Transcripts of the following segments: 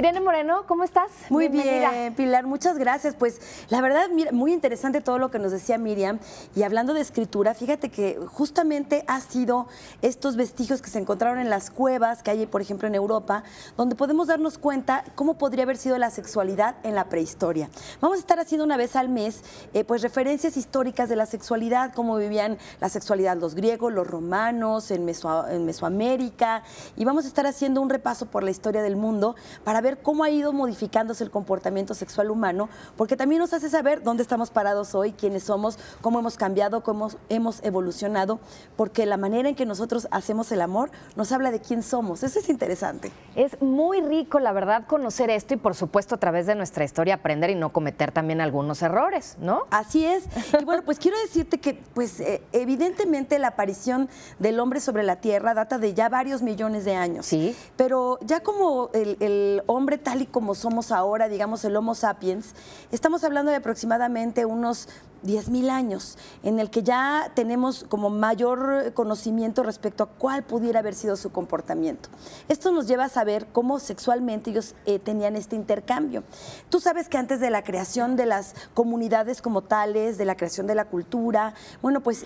Irene Moreno, ¿cómo estás? Muy Bienvenida. bien, Pilar, muchas gracias. Pues la verdad, mira, muy interesante todo lo que nos decía Miriam. Y hablando de escritura, fíjate que justamente ha sido estos vestigios que se encontraron en las cuevas que hay, por ejemplo, en Europa, donde podemos darnos cuenta cómo podría haber sido la sexualidad en la prehistoria. Vamos a estar haciendo una vez al mes pues referencias históricas de la sexualidad, cómo vivían la sexualidad los griegos, los romanos, en Mesoamérica, y vamos a estar haciendo un repaso por la historia del mundo para ver cómo ha ido modificándose el comportamiento sexual humano, porque también nos hace saber dónde estamos parados hoy, quiénes somos, cómo hemos cambiado, cómo hemos evolucionado, porque la manera en que nosotros hacemos el amor nos habla de quién somos. Eso es interesante. Es muy rico, la verdad, conocer esto y, por supuesto, a través de nuestra historia aprender y no cometer también algunos errores, ¿no? Así es. Y bueno, pues quiero decirte que, pues, evidentemente la aparición del hombre sobre la Tierra data de ya varios millones de años. Sí. Pero ya como el hombre tal y como somos ahora, digamos el Homo sapiens, estamos hablando de aproximadamente unos 10,000 años, en el que ya tenemos como mayor conocimiento respecto a cuál pudiera haber sido su comportamiento. Esto nos lleva a saber cómo sexualmente ellos tenían este intercambio. Tú sabes que antes de la creación de las comunidades como tales, de la creación de la cultura, bueno, pues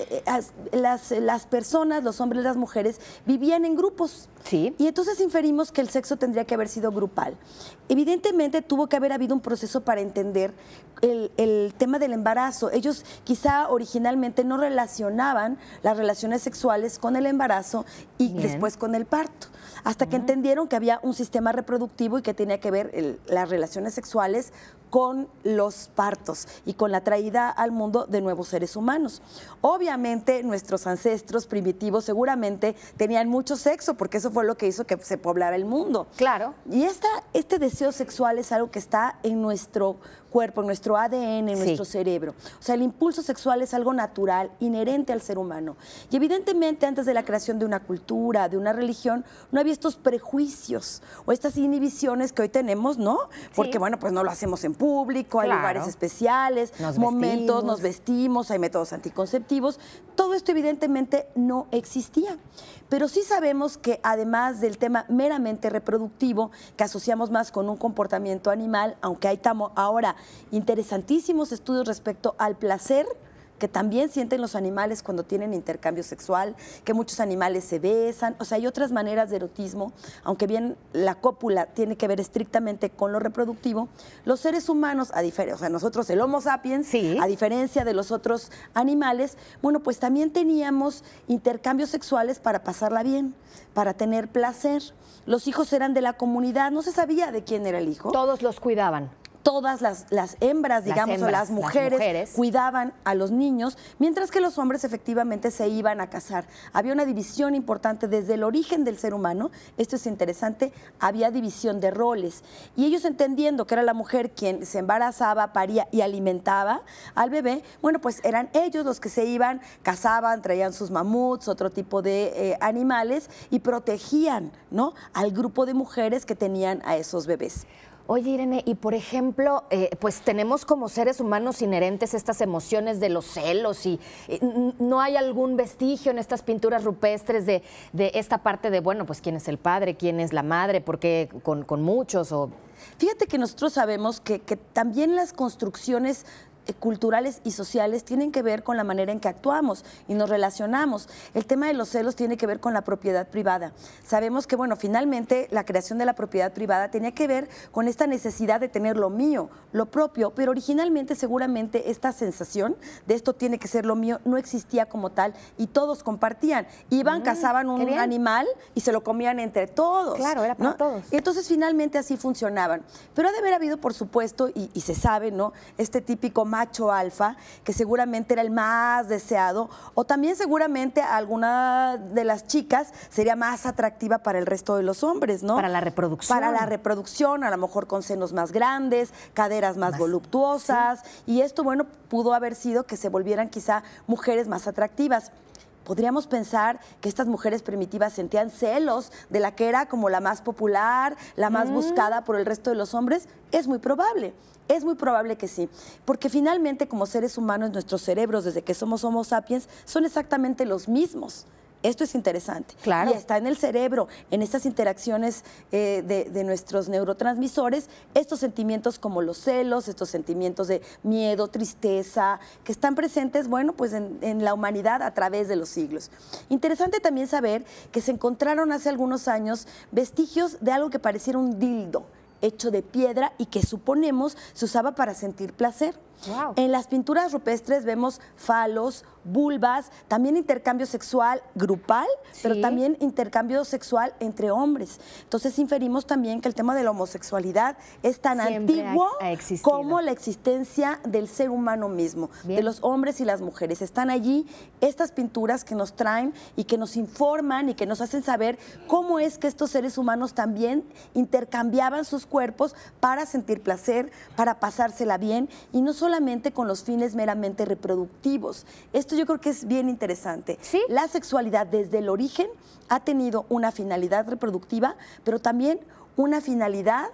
las personas, los hombres y las mujeres, vivían en grupos. Sí. Y entonces inferimos que el sexo tendría que haber sido grupal. Evidentemente tuvo que haber habido un proceso para entender el tema del embarazo. Ellos quizá originalmente no relacionaban las relaciones sexuales con el embarazo y después con el parto, hasta que entendieron que había un sistema reproductivo y que tenía que ver las relaciones sexuales con los partos y con la traída al mundo de nuevos seres humanos. Obviamente nuestros ancestros primitivos seguramente tenían mucho sexo, porque eso fue lo que hizo que se poblara el mundo. Claro. Y este deseo sexual es algo que está en nuestro cuerpo, en nuestro ADN, en nuestro cerebro. O sea, el impulso sexual es algo natural, inherente al ser humano. Y evidentemente antes de la creación de una cultura, de una religión, no había estos prejuicios o estas inhibiciones que hoy tenemos, ¿no? Porque, bueno, pues no lo hacemos en público, hay lugares especiales, nos vestimos, hay métodos anticonceptivos. Todo esto evidentemente no existía. Pero sí sabemos que además del tema meramente reproductivo, que asociamos más con un comportamiento animal, aunque hay ahora interesantísimos estudios respecto al placer que también sienten los animales cuando tienen intercambio sexual, que muchos animales se besan, o sea, hay otras maneras de erotismo, aunque bien la cópula tiene que ver estrictamente con lo reproductivo, los seres humanos, o sea, nosotros el Homo sapiens, a diferencia de los otros animales, bueno, pues también teníamos intercambios sexuales para pasarla bien, para tener placer. Los hijos eran de la comunidad, no se sabía de quién era el hijo. Todos los cuidaban. Todas las hembras, digamos, o las mujeres cuidaban a los niños, mientras que los hombres efectivamente se iban a casar. Había una división importante desde el origen del ser humano, esto es interesante, había división de roles. Y ellos entendiendo que era la mujer quien se embarazaba, paría y alimentaba al bebé, bueno, pues eran ellos los que se iban, cazaban, traían sus mamuts, otro tipo de animales y protegían, ¿no?, al grupo de mujeres que tenían a esos bebés. Oye, Irene, y por ejemplo, pues tenemos como seres humanos inherentes estas emociones de los celos y ¿no hay algún vestigio en estas pinturas rupestres de esta parte de, bueno, pues quién es el padre, quién es la madre, porque con muchos o...? Fíjate que nosotros sabemos que también las construcciones culturales y sociales tienen que ver con la manera en que actuamos y nos relacionamos. El tema de los celos tiene que ver con la propiedad privada. Sabemos que, bueno, finalmente la creación de la propiedad privada tenía que ver con esta necesidad de tener lo mío, lo propio, pero originalmente seguramente esta sensación de esto tiene que ser lo mío no existía como tal y todos compartían. Iban, cazaban un animal y se lo comían entre todos. Claro, era para todos. Y entonces finalmente así funcionaban. Pero ha de haber habido, por supuesto, y se sabe, ¿no?, este típico macho alfa, que seguramente era el más deseado, o también seguramente alguna de las chicas sería más atractiva para el resto de los hombres, ¿no? Para la reproducción. Para la reproducción, a lo mejor con senos más grandes, caderas más voluptuosas, y esto, bueno, pudo haber sido que se volvieran quizá mujeres más atractivas. Podríamos pensar que estas mujeres primitivas sentían celos de la que era como la más popular, la más buscada por el resto de los hombres. Es muy probable que sí, porque finalmente como seres humanos nuestros cerebros desde que somos Homo sapiens son exactamente los mismos. Esto es interesante. Claro. Y está en el cerebro, en estas interacciones de nuestros neurotransmisores, estos sentimientos como los celos, estos sentimientos de miedo, tristeza, que están presentes, bueno, pues en la humanidad a través de los siglos. Interesante también saber que se encontraron hace algunos años vestigios de algo que pareciera un dildo hecho de piedra y que suponemos se usaba para sentir placer. Wow. En las pinturas rupestres vemos falos, vulvas, también intercambio sexual grupal, Sí. pero también intercambio sexual entre hombres. Entonces inferimos también que el tema de la homosexualidad es tan Siempre antiguo ha existido. como la existencia del ser humano mismo, Bien. de los hombres y las mujeres. Están allí estas pinturas que nos traen y que nos informan y que nos hacen saber cómo es que estos seres humanos también intercambiaban sus cuerpos para sentir placer, para pasársela bien, y no solamente con los fines meramente reproductivos. Esto yo creo que es bien interesante. Sí. La sexualidad desde el origen ha tenido una finalidad reproductiva, pero también una finalidad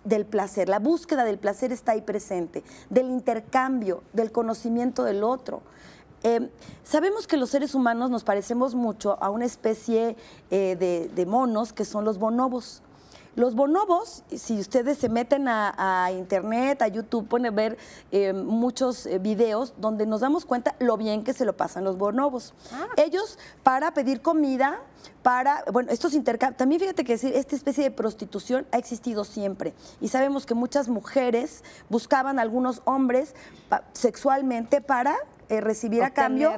del placer. La búsqueda del placer está ahí presente, del intercambio, del conocimiento del otro. Sabemos que los seres humanos nos parecemos mucho a una especie de monos que son los bonobos. Los bonobos, si ustedes se meten a internet, a YouTube, pueden ver muchos videos donde nos damos cuenta lo bien que se lo pasan los bonobos. Ellos, para pedir comida, bueno, estos intercambios, también fíjate que decir, esta especie de prostitución ha existido siempre. Y sabemos que muchas mujeres buscaban a algunos hombres sexualmente para recibir a cambio,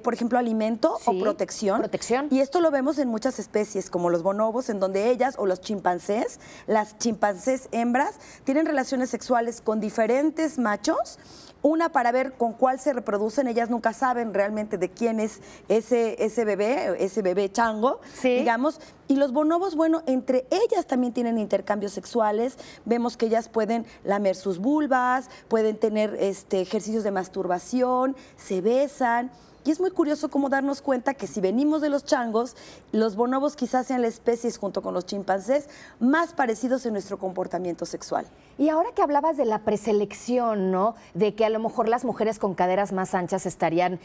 por ejemplo, alimento o protección. Y esto lo vemos en muchas especies, como los bonobos, en donde ellas o los chimpancés, las chimpancés hembras, tienen relaciones sexuales con diferentes machos, una para ver con cuál se reproducen. Ellas nunca saben realmente de quién es ese bebé chango, digamos. Y los bonobos, bueno, entre ellas también tienen intercambios sexuales. Vemos que ellas pueden lamer sus vulvas, pueden tener ejercicios de masturbación, se besan. Y es muy curioso cómo darnos cuenta que si venimos de los changos, los bonobos quizás sean la especie, junto con los chimpancés, más parecidos en nuestro comportamiento sexual. Y ahora que hablabas de la preselección, ¿no? De que a lo mejor las mujeres con caderas más anchas serían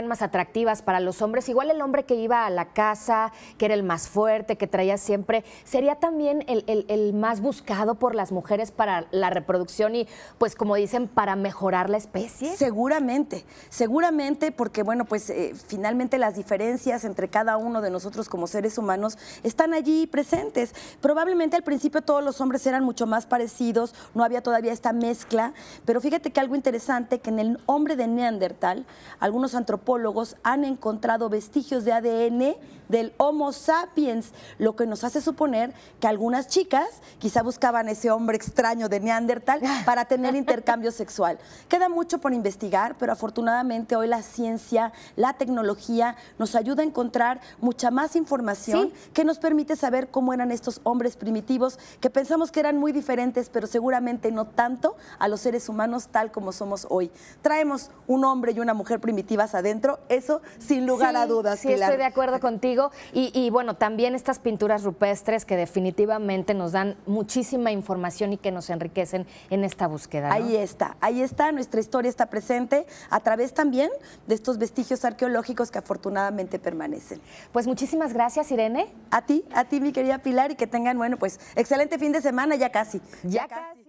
más atractivas para los hombres. Igual el hombre que iba a la casa, que era el más fuerte, que traía siempre, ¿sería también el más buscado por las mujeres para la reproducción y, pues como dicen, para mejorar la especie? Seguramente, porque bueno, pues finalmente las diferencias entre cada uno de nosotros como seres humanos están allí presentes. Probablemente al principio todos los hombres eran mucho más parecidos, no había todavía esta mezcla, pero fíjate que algo interesante, que en el hombre de Neandertal, algunos antropólogos han encontrado vestigios de ADN del Homo sapiens, lo que nos hace suponer que algunas chicas quizá buscaban ese hombre extraño de Neandertal para tener intercambio sexual. Queda mucho por investigar, pero afortunadamente hoy la ciencia, la tecnología nos ayuda a encontrar mucha más información que nos permite saber cómo eran estos hombres primitivos, que pensamos que eran muy diferentes, pero seguramente no tanto a los seres humanos tal como somos hoy. Traemos un hombre y una mujer primitivas adentro, eso sin lugar a dudas. Sí, Pilar, estoy de acuerdo contigo. Y bueno, también estas pinturas rupestres que definitivamente nos dan muchísima información y que nos enriquecen en esta búsqueda, ¿no? Ahí está, nuestra historia está presente a través también de estos vestigios arqueológicos que afortunadamente permanecen. Pues muchísimas gracias, Irene. A ti, mi querida Pilar, y que tengan, bueno, pues excelente fin de semana, ya casi. Ya casi.